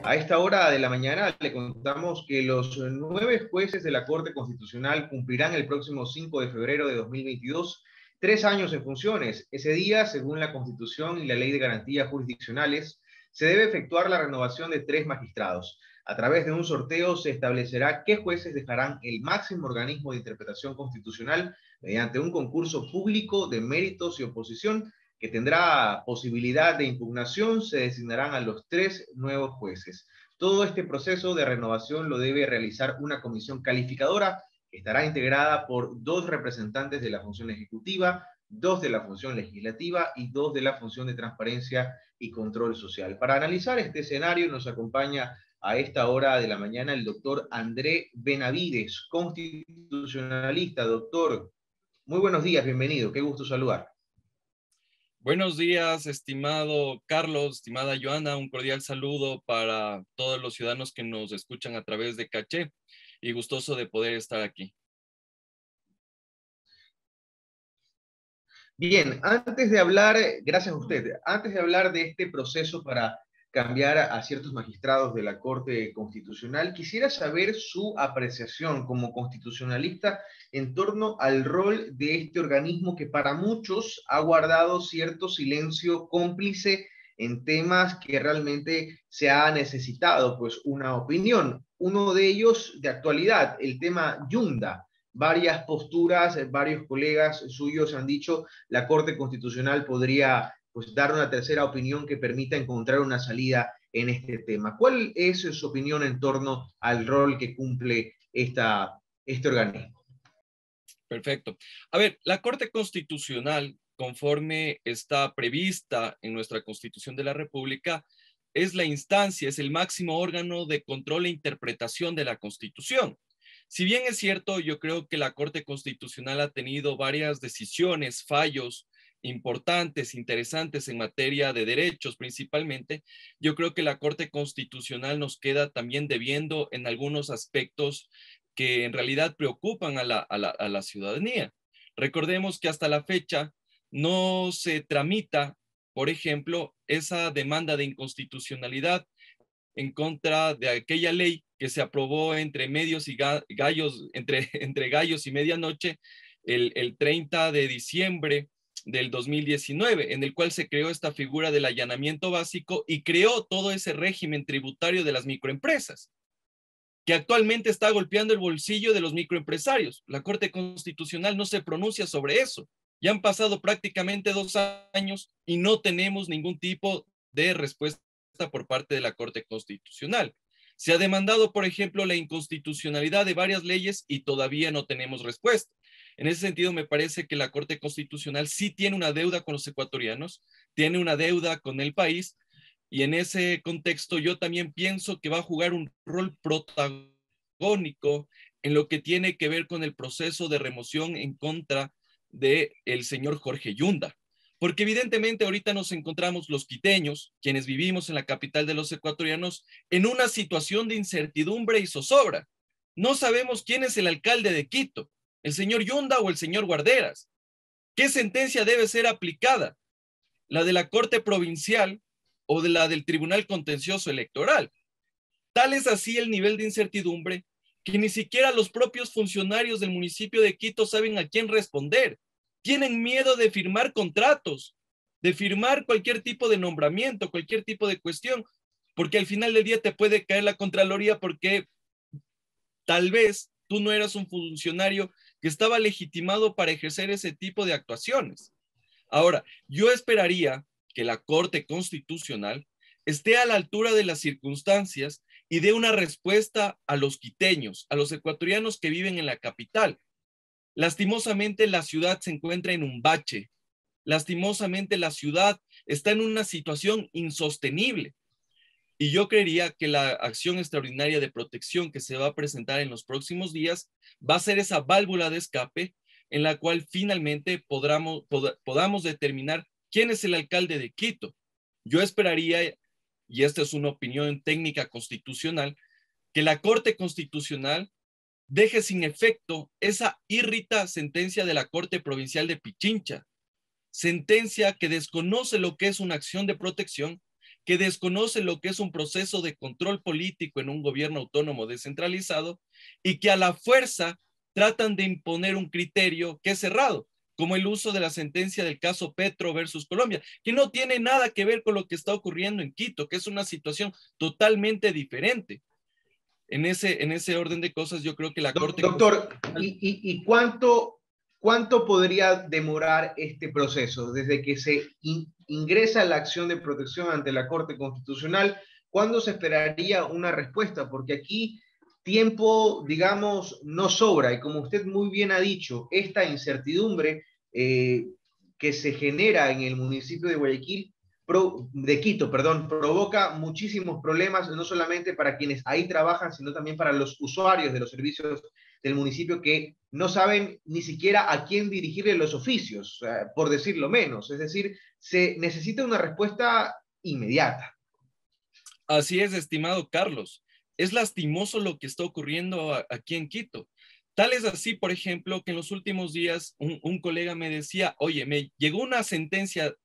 A esta hora de la mañana le contamos que los 9 jueces de la Corte Constitucional cumplirán el próximo 5 de febrero de 2022 3 años en funciones. Ese día, según la Constitución y la Ley de Garantías Jurisdiccionales, se debe efectuar la renovación de 3 magistrados. A través de un sorteo se establecerá qué jueces dejarán el máximo organismo de interpretación constitucional mediante un concurso público de méritos y oposición que tendrá posibilidad de impugnación. Se designarán a los 3 nuevos jueces. Todo este proceso de renovación lo debe realizar una comisión calificadora que estará integrada por 2 representantes de la función ejecutiva, 2 de la función legislativa y 2 de la función de transparencia y control social. Para analizar este escenario nos acompaña a esta hora de la mañana el doctor André Benavides, constitucionalista. Doctor, muy buenos días, bienvenido, qué gusto saludar. Buenos días, estimado Carlos, estimada Joana, un cordial saludo para todos los ciudadanos que nos escuchan a través de Caché y gustoso de poder estar aquí. Bien, antes de hablar, gracias a usted, antes de hablar de este proceso para cambiar a ciertos magistrados de la Corte Constitucional, quisiera saber su apreciación como constitucionalista en torno al rol de este organismo que para muchos ha guardado cierto silencio cómplice en temas que realmente se ha necesitado pues una opinión. Uno de ellos de actualidad, el tema Yunda. Varias posturas, varios colegas suyos han dicho la Corte Constitucional podría pues, dar una tercera opinión que permita encontrar una salida en este tema. ¿Cuál es su opinión en torno al rol que cumple este organismo? Perfecto. A ver, la Corte Constitucional, conforme está prevista en nuestra Constitución de la República, es la instancia, es el máximo órgano de control e interpretación de la Constitución. Si bien es cierto, yo creo que la Corte Constitucional ha tenido varias decisiones, fallos importantes, interesantes en materia de derechos principalmente, yo creo que la Corte Constitucional nos queda también debiendo en algunos aspectos que en realidad preocupan a la ciudadanía. Recordemos que hasta la fecha no se tramita, por ejemplo, esa demanda de inconstitucionalidad en contra de aquella ley que se aprobó entre medios y gallos, entre gallos y medianoche, el 30 de diciembre del 2019, en el cual se creó esta figura del allanamiento básico y creó todo ese régimen tributario de las microempresas, que actualmente está golpeando el bolsillo de los microempresarios. La Corte Constitucional no se pronuncia sobre eso. Ya han pasado prácticamente 2 años y no tenemos ningún tipo de respuesta por parte de la Corte Constitucional. Se ha demandado, por ejemplo, la inconstitucionalidad de varias leyes y todavía no tenemos respuesta. En ese sentido, me parece que la Corte Constitucional sí tiene una deuda con los ecuatorianos, tiene una deuda con el país, y en ese contexto yo también pienso que va a jugar un rol protagónico en lo que tiene que ver con el proceso de remoción en contra del señor Jorge Yunda. Porque evidentemente ahorita nos encontramos los quiteños, quienes vivimos en la capital de los ecuatorianos, en una situación de incertidumbre y zozobra. No sabemos quién es el alcalde de Quito, el señor Yunda o el señor Guarderas. ¿Qué sentencia debe ser aplicada? ¿La de la Corte Provincial o de la del Tribunal Contencioso Electoral? Tal es así el nivel de incertidumbre que ni siquiera los propios funcionarios del municipio de Quito saben a quién responder. Tienen miedo de firmar contratos, de firmar cualquier tipo de nombramiento, cualquier tipo de cuestión, porque al final del día te puede caer la Contraloría porque tal vez tú no eras un funcionario que estaba legitimado para ejercer ese tipo de actuaciones. Ahora, yo esperaría que la Corte Constitucional esté a la altura de las circunstancias y dé una respuesta a los quiteños, a los ecuatorianos que viven en la capital. Lastimosamente, la ciudad se encuentra en un bache. Lastimosamente, la ciudad está en una situación insostenible. Y yo creería que la acción extraordinaria de protección que se va a presentar en los próximos días va a ser esa válvula de escape en la cual finalmente podamos determinar quién es el alcalde de Quito. Yo esperaría, y esta es una opinión técnica constitucional, que la Corte Constitucional deje sin efecto esa írrita sentencia de la Corte Provincial de Pichincha, sentencia que desconoce lo que es una acción de protección, que desconoce lo que es un proceso de control político en un gobierno autónomo descentralizado y que a la fuerza tratan de imponer un criterio que es cerrado, como el uso de la sentencia del caso Petro versus Colombia, que no tiene nada que ver con lo que está ocurriendo en Quito, que es una situación totalmente diferente. En ese orden de cosas, yo creo que la Corte Doctor, Constitucional... ¿y cuánto podría demorar este proceso? Desde que se ingresa la acción de protección ante la Corte Constitucional, ¿cuándo se esperaría una respuesta? Porque aquí tiempo, digamos, no sobra. Y como usted muy bien ha dicho, esta incertidumbre que se genera en el municipio de Guayaquil de Quito, perdón, provoca muchísimos problemas, no solamente para quienes ahí trabajan, sino también para los usuarios de los servicios del municipio que no saben ni siquiera a quién dirigirle los oficios, por decirlo menos. Es decir, se necesita una respuesta inmediata. Así es, estimado Carlos. Es lastimoso lo que está ocurriendo aquí en Quito. Tal es así, por ejemplo, que en los últimos días un colega me decía, oye, me llegó una sentencia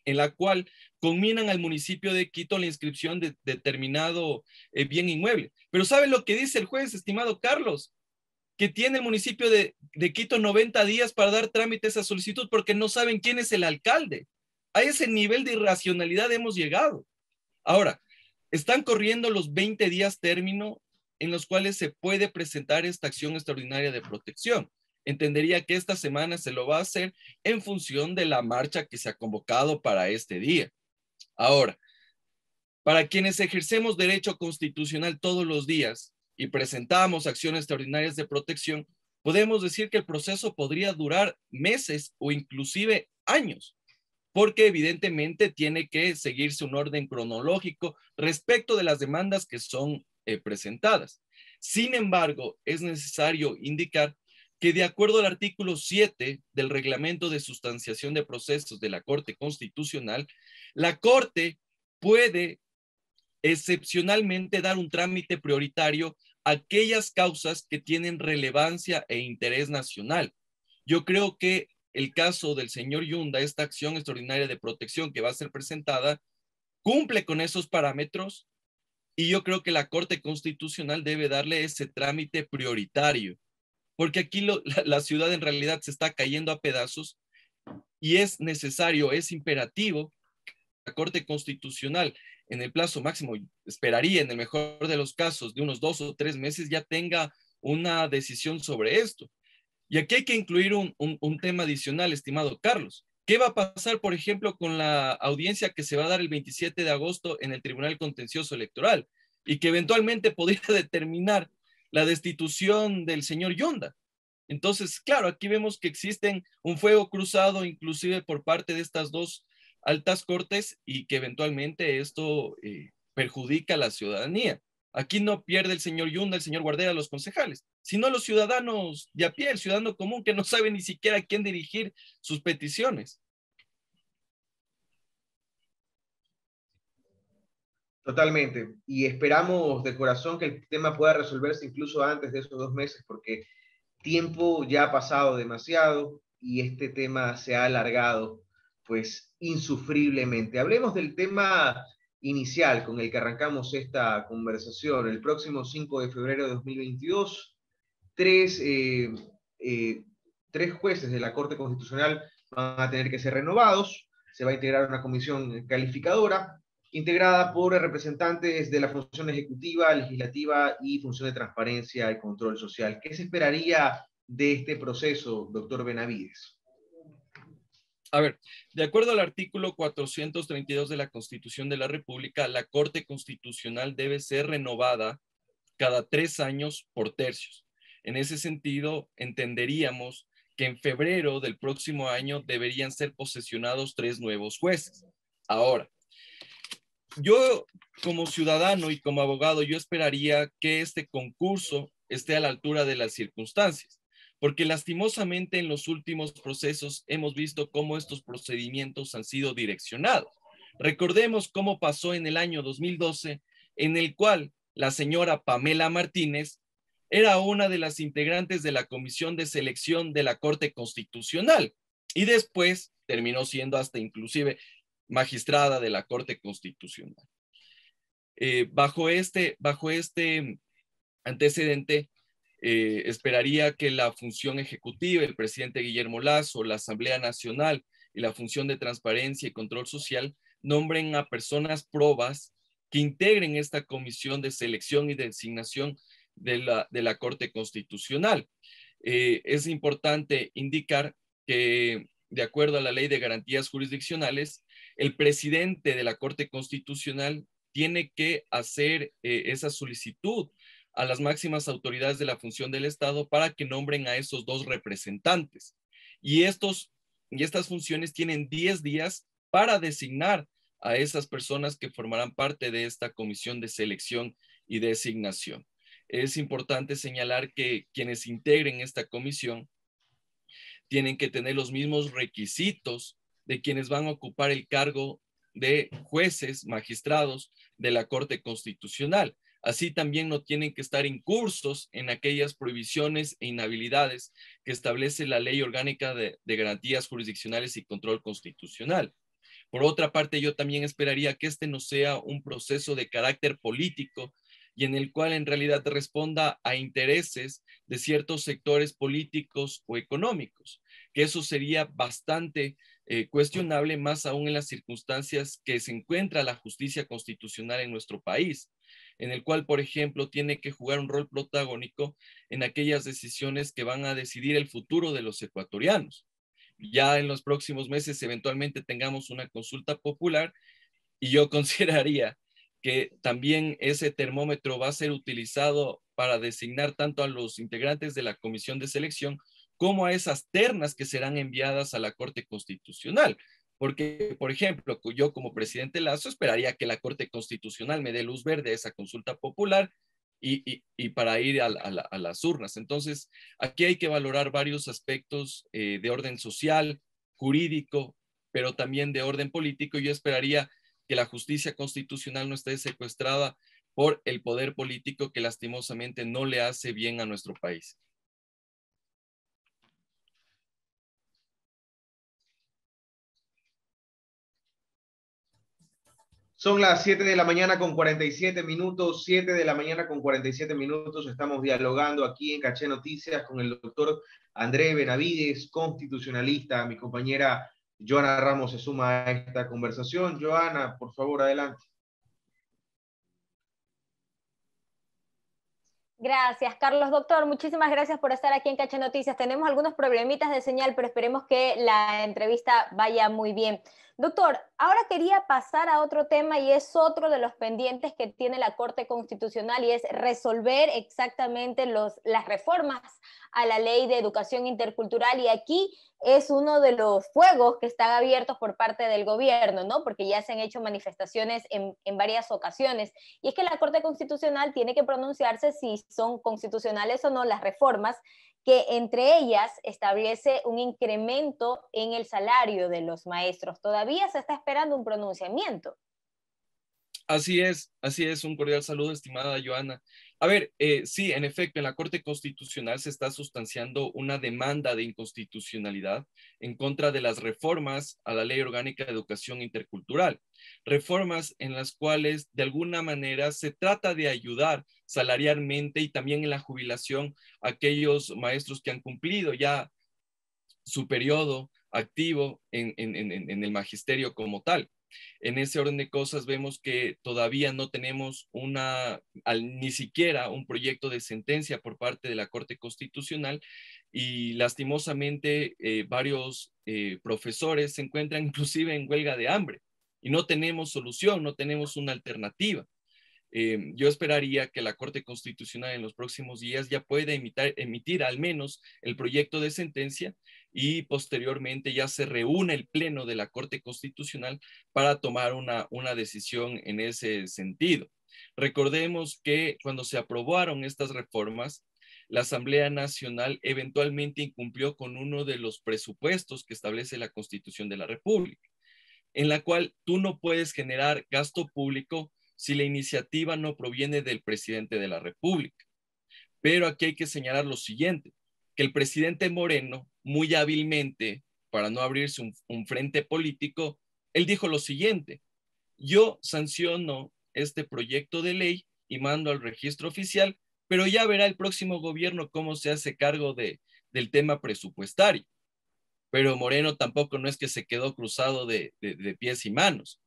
en la cual conminan al municipio de Quito la inscripción de determinado bien inmueble. Pero ¿sabe lo que dice el juez, estimado Carlos? Que tiene el municipio de Quito 90 días para dar trámite a esa solicitud porque no saben quién es el alcalde. A ese nivel de irracionalidad hemos llegado. Ahora, están corriendo los 20 días término en los cuales se puede presentar esta acción extraordinaria de protección. Entendería que esta semana se lo va a hacer en función de la marcha que se ha convocado para este día. Ahora, para quienes ejercemos derecho constitucional todos los días y presentamos acciones extraordinarias de protección, podemos decir que el proceso podría durar meses o inclusive años, porque evidentemente tiene que seguirse un orden cronológico respecto de las demandas que son presentadas. Sin embargo, es necesario indicar que de acuerdo al artículo 7 del Reglamento de Sustanciación de Procesos de la Corte Constitucional, la Corte puede excepcionalmente dar un trámite prioritario a aquellas causas que tienen relevancia e interés nacional. Yo creo que el caso del señor Yunda, esta acción extraordinaria de protección que va a ser presentada, cumple con esos parámetros y yo creo que la Corte Constitucional debe darle ese trámite prioritario, porque aquí la ciudad en realidad se está cayendo a pedazos y es necesario, es imperativo la Corte Constitucional en el plazo máximo, esperaría en el mejor de los casos de unos 2 o 3 meses ya tenga una decisión sobre esto. Y aquí hay que incluir un tema adicional, estimado Carlos. ¿Qué va a pasar, por ejemplo, con la audiencia que se va a dar el 27 de agosto en el Tribunal Contencioso Electoral y que eventualmente podría determinar la destitución del señor Yonda? Entonces, claro, aquí vemos que existen un fuego cruzado inclusive por parte de estas dos altas cortes y que eventualmente esto perjudica a la ciudadanía. Aquí no pierde el señor Yunda, el señor Guardera, los concejales, sino los ciudadanos de a pie, el ciudadano común que no sabe ni siquiera a quién dirigir sus peticiones. Totalmente. Y esperamos de corazón que el tema pueda resolverse incluso antes de esos 2 meses, porque tiempo ya ha pasado demasiado y este tema se ha alargado pues insufriblemente. Hablemos del tema inicial con el que arrancamos esta conversación. El próximo 5 de febrero de 2022, tres, eh, eh, tres jueces de la Corte Constitucional van a tener que ser renovados. Se va a integrar una comisión calificadora integrada por representantes de la función ejecutiva, legislativa y función de transparencia y control social. ¿Qué se esperaría de este proceso, doctor Benavides? A ver, de acuerdo al artículo 432 de la Constitución de la República, la Corte Constitucional debe ser renovada cada 3 años por tercios. En ese sentido, entenderíamos que en febrero del próximo año deberían ser posesionados 3 nuevos jueces. Ahora, yo como ciudadano y como abogado, yo esperaría que este concurso esté a la altura de las circunstancias, porque lastimosamente en los últimos procesos hemos visto cómo estos procedimientos han sido direccionados. Recordemos cómo pasó en el año 2012, en el cual la señora Pamela Martínez era una de las integrantes de la Comisión de Selección de la Corte Constitucional y después terminó siendo hasta inclusive magistrada de la Corte Constitucional. Bajo este antecedente, esperaría que la función ejecutiva, el presidente Guillermo Lasso, la Asamblea Nacional y la función de transparencia y control social nombren a personas probas que integren esta comisión de selección y de designación de la Corte Constitucional. Es importante indicar que, de acuerdo a la Ley de Garantías Jurisdiccionales, el presidente de la Corte Constitucional tiene que hacer esa solicitud a las máximas autoridades de la función del Estado para que nombren a esos dos representantes. Y estas funciones tienen 10 días para designar a esas personas que formarán parte de esta comisión de selección y designación. Es importante señalar que quienes integren esta comisión tienen que tener los mismos requisitos de quienes van a ocupar el cargo de jueces, magistrados de la Corte Constitucional. Así también no tienen que estar incursos en aquellas prohibiciones e inhabilidades que establece la Ley Orgánica de Garantías Jurisdiccionales y Control Constitucional. Por otra parte, yo también esperaría que este no sea un proceso de carácter político y en el cual en realidad responda a intereses de ciertos sectores políticos o económicos, que eso sería bastante cuestionable, más aún en las circunstancias que se encuentra la justicia constitucional en nuestro país, en el cual, por ejemplo, tiene que jugar un rol protagónico en aquellas decisiones que van a decidir el futuro de los ecuatorianos. Ya en los próximos meses eventualmente tengamos una consulta popular y yo consideraría que también ese termómetro va a ser utilizado para designar tanto a los integrantes de la comisión de selección como a esas ternas que serán enviadas a la Corte Constitucional. Porque, por ejemplo, yo como presidente Lasso esperaría que la Corte Constitucional me dé luz verde a esa consulta popular y para ir a las urnas. Entonces, aquí hay que valorar varios aspectos de orden social, jurídico, pero también de orden político. Yo esperaría que la justicia constitucional no esté secuestrada por el poder político que lastimosamente no le hace bien a nuestro país. Son las 7 de la mañana con 47 minutos, 7 de la mañana con 47 minutos. Estamos dialogando aquí en Caché Noticias con el doctor André Benavides, constitucionalista. Mi compañera Joana Ramos se suma a esta conversación. Joana, por favor, adelante. Gracias, Carlos. Doctor, muchísimas gracias por estar aquí en Caché Noticias. Tenemos algunos problemitas de señal, pero esperemos que la entrevista vaya muy bien. Doctor, ahora quería pasar a otro tema y es otro de los pendientes que tiene la Corte Constitucional y es resolver exactamente las reformas a la Ley de Educación Intercultural, y aquí es uno de los fuegos que están abiertos por parte del gobierno, ¿no? Porque ya se han hecho manifestaciones en varias ocasiones, y es que la Corte Constitucional tiene que pronunciarse si son constitucionales o no las reformas, que entre ellas establece un incremento en el salario de los maestros. Todavía se está esperando un pronunciamiento. Así es, un cordial saludo, estimada Joana. A ver, sí, en efecto, en la Corte Constitucional se está sustanciando una demanda de inconstitucionalidad en contra de las reformas a la Ley Orgánica de Educación Intercultural. Reformas en las cuales, de alguna manera, se trata de ayudar salarialmente y también en la jubilación a aquellos maestros que han cumplido ya su periodo activo en el magisterio como tal. En ese orden de cosas vemos que todavía no tenemos ni siquiera un proyecto de sentencia por parte de la Corte Constitucional y lastimosamente varios profesores se encuentran inclusive en huelga de hambre y no tenemos solución, no tenemos una alternativa. Yo esperaría que la Corte Constitucional en los próximos días ya pueda emitir al menos el proyecto de sentencia y posteriormente ya se reúne el Pleno de la Corte Constitucional para tomar una decisión en ese sentido. Recordemos que cuando se aprobaron estas reformas, la Asamblea Nacional eventualmente incumplió con uno de los presupuestos que establece la Constitución de la República, en la cual tú no puedes generar gasto público si la iniciativa no proviene del presidente de la República. Pero aquí hay que señalar lo siguiente, que el presidente Moreno, muy hábilmente, para no abrirse un frente político, él dijo lo siguiente: yo sanciono este proyecto de ley y mando al registro oficial, pero ya verá el próximo gobierno cómo se hace cargo del tema presupuestario. Pero Moreno tampoco no es que se quedó cruzado de pies y manos.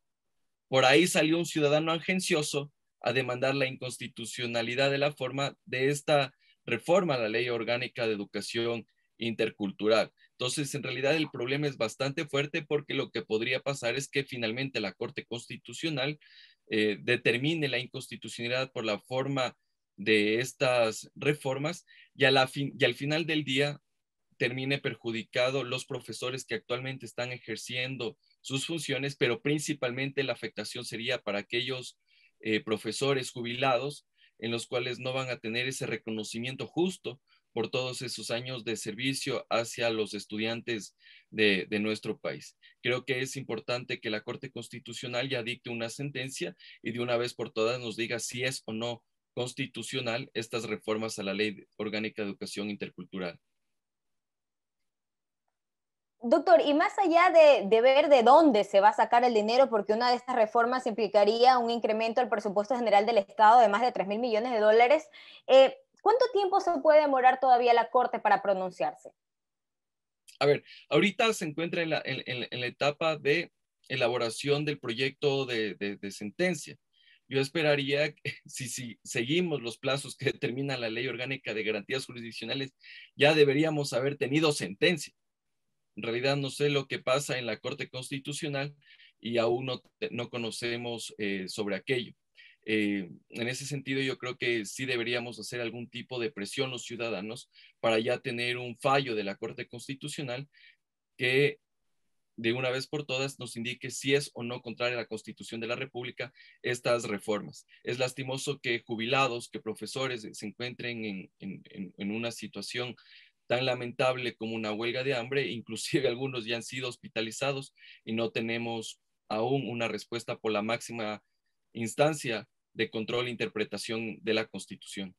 Por ahí salió un ciudadano agencioso a demandar la inconstitucionalidad de la forma de esta reforma a la Ley Orgánica de Educación Intercultural. Entonces, en realidad el problema es bastante fuerte, porque lo que podría pasar es que finalmente la Corte Constitucional determine la inconstitucionalidad por la forma de estas reformas, y al final del día termine perjudicado los profesores que actualmente están ejerciendo sus funciones, pero principalmente la afectación sería para aquellos profesores jubilados, en los cuales no van a tener ese reconocimiento justo por todos esos años de servicio hacia los estudiantes de nuestro país. Creo que es importante que la Corte Constitucional ya dicte una sentencia y de una vez por todas nos diga si es o no constitucional estas reformas a la Ley Orgánica de Educación Intercultural. Doctor, y más allá de ver de dónde se va a sacar el dinero, porque una de estas reformas implicaría un incremento del presupuesto general del Estado de más de 3.000 millones de dólares, ¿cuánto tiempo se puede demorar todavía la Corte para pronunciarse? A ver, ahorita se encuentra en la etapa de elaboración del proyecto de sentencia. Yo esperaría que si seguimos los plazos que determina la Ley Orgánica de Garantías Jurisdiccionales, ya deberíamos haber tenido sentencia. En realidad no sé lo que pasa en la Corte Constitucional y aún no conocemos sobre aquello. En ese sentido, yo creo que sí deberíamos hacer algún tipo de presión los ciudadanos para ya tener un fallo de la Corte Constitucional que de una vez por todas nos indique si es o no contraria a la Constitución de la República estas reformas. Es lastimoso que jubilados, que profesores se encuentren en una situación tan lamentable como una huelga de hambre. Inclusive algunos ya han sido hospitalizados y no tenemos aún una respuesta por la máxima instancia de control e interpretación de la Constitución.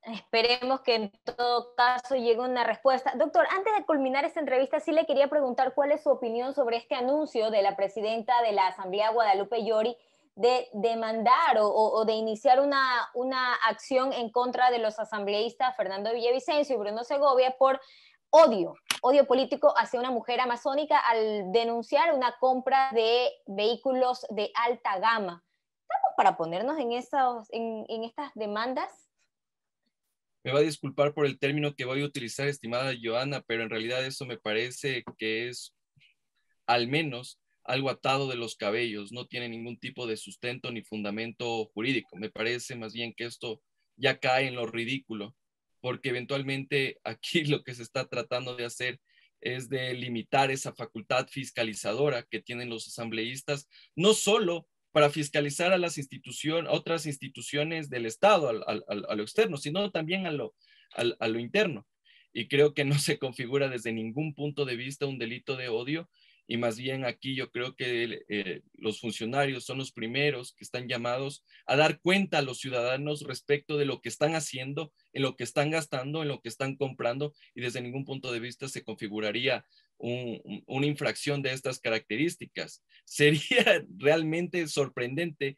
Esperemos que en todo caso llegue una respuesta. Doctor, antes de culminar esta entrevista, sí le quería preguntar cuál es su opinión sobre este anuncio de la presidenta de la Asamblea, Guadalupe Llori, de demandar o de iniciar una acción en contra de los asambleístas Fernando Villavicencio y Bruno Segovia por odio político hacia una mujer amazónica al denunciar una compra de vehículos de alta gama. ¿Estamos para ponernos en estas demandas? Me va a disculpar por el término que voy a utilizar, estimada Joana, pero en realidad eso me parece que es al menos algo atado de los cabellos, no tiene ningún tipo de sustento ni fundamento jurídico. Me parece más bien que esto ya cae en lo ridículo, porque eventualmente aquí lo que se está tratando de hacer es de limitar esa facultad fiscalizadora que tienen los asambleístas, no solo para fiscalizar a las otras instituciones del Estado, a lo externo, sino también a lo interno. Y creo que no se configura desde ningún punto de vista un delito de odio, y más bien aquí yo creo que los funcionarios son los primeros que están llamados a dar cuenta a los ciudadanos respecto de lo que están haciendo, en lo que están gastando, en lo que están comprando, y desde ningún punto de vista se configuraría una infracción de estas características. Sería realmente sorprendente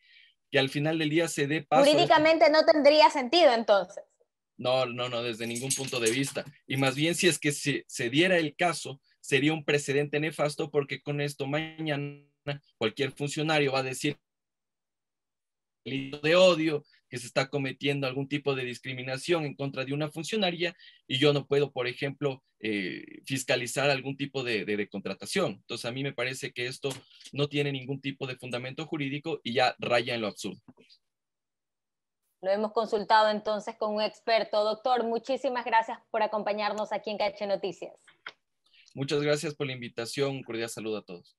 que al final del día se dé paso. Jurídicamente no tendría sentido entonces. No, desde ningún punto de vista. Y más bien, si es que se diera el caso, sería un precedente nefasto, porque con esto mañana cualquier funcionario va a decir delito de odio, que se está cometiendo algún tipo de discriminación en contra de una funcionaria, y yo no puedo, por ejemplo, fiscalizar algún tipo de contratación. Entonces, a mí me parece que esto no tiene ningún tipo de fundamento jurídico y ya raya en lo absurdo. Lo hemos consultado entonces con un experto. Doctor, muchísimas gracias por acompañarnos aquí en Caché Noticias. Muchas gracias por la invitación. Un cordial saludo a todos.